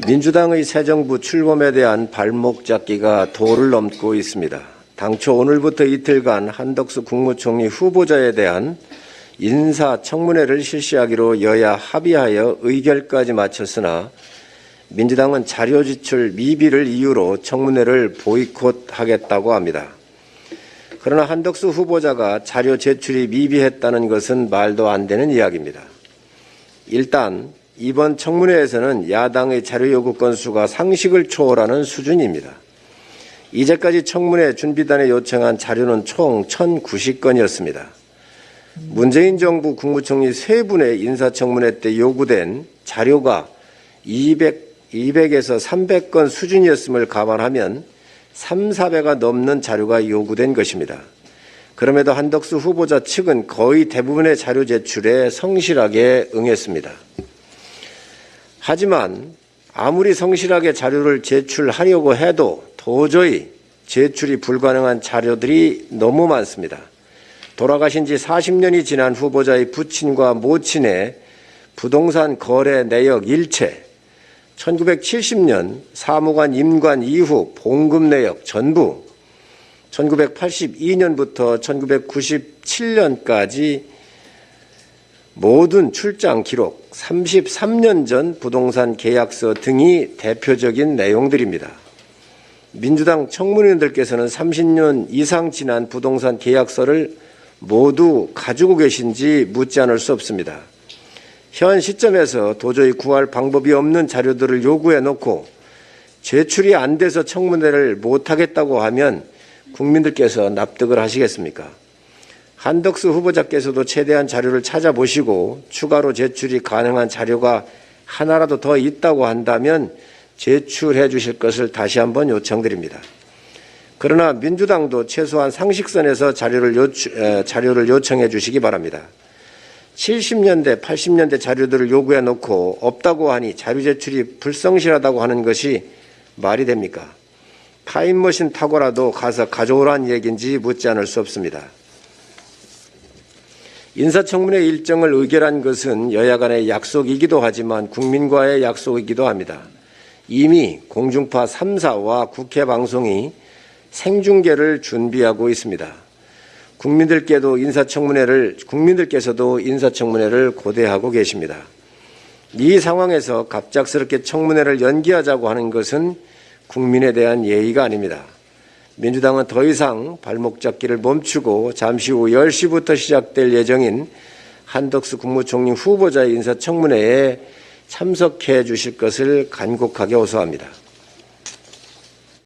민주당의 새 정부 출범에 대한 발목 잡기가 도를 넘고 있습니다. 당초 오늘부터 이틀간 한덕수 국무총리 후보자에 대한 인사청문회를 실시하기로 여야 합의하여 의결까지 마쳤으나 민주당은 자료 지출 미비를 이유로 청문회를 보이콧하겠다고 합니다. 그러나 한덕수 후보자가 자료 제출이 미비했다는 것은 말도 안 되는 이야기입니다. 일단 이번 청문회에서는 야당의 자료 요구 건수가 상식을 초월하는 수준입니다. 이제까지 청문회 준비단에 요청한 자료는 총 1,090건이었습니다. 문재인 정부 국무총리 3분의 인사청문회 때 요구된 자료가 200에서 300건 수준이었음을 감안하면 3~4배가 넘는 자료가 요구된 것입니다. 그럼에도 한덕수 후보자 측은 거의 대부분의 자료 제출에 성실하게 응했습니다. 하지만 아무리 성실하게 자료를 제출하려고 해도 도저히 제출이 불가능한 자료들이 너무 많습니다. 돌아가신 지 40년이 지난 후보자의 부친과 모친의 부동산 거래 내역 일체, 1970년 사무관 임관 이후 봉급 내역 전부, 1982년부터 1997년까지 모든 출장 기록, 33년 전 부동산 계약서 등이 대표적인 내용들입니다. 민주당 청문위원들께서는 30년 이상 지난 부동산 계약서를 모두 가지고 계신지 묻지 않을 수 없습니다. 현 시점에서 도저히 구할 방법이 없는 자료들을 요구해 놓고 제출이 안 돼서 청문회를 못하겠다고 하면 국민들께서 납득을 하시겠습니까? 한덕수 후보자께서도 최대한 자료를 찾아보시고 추가로 제출이 가능한 자료가 하나라도 더 있다고 한다면 제출해 주실 것을 다시 한번 요청드립니다. 그러나 민주당도 최소한 상식선에서 자료를 요청해 주시기 바랍니다. 70년대, 80년대 자료들을 요구해 놓고 없다고 하니 자료 제출이 불성실하다고 하는 것이 말이 됩니까? 타임머신 타고라도 가서 가져오라는 얘기인지 묻지 않을 수 없습니다. 인사청문회 일정을 의결한 것은 여야 간의 약속이기도 하지만 국민과의 약속이기도 합니다. 이미 공중파 3사와 국회 방송이 생중계를 준비하고 있습니다. 국민들께도 국민들께서도 인사청문회를 고대하고 계십니다. 이 상황에서 갑작스럽게 청문회를 연기하자고 하는 것은 국민에 대한 예의가 아닙니다. 민주당은 더 이상 발목 잡기를 멈추고 잠시 후 10시부터 시작될 예정인 한덕수 국무총리 후보자의 인사청문회에 참석해 주실 것을 간곡하게 호소합니다.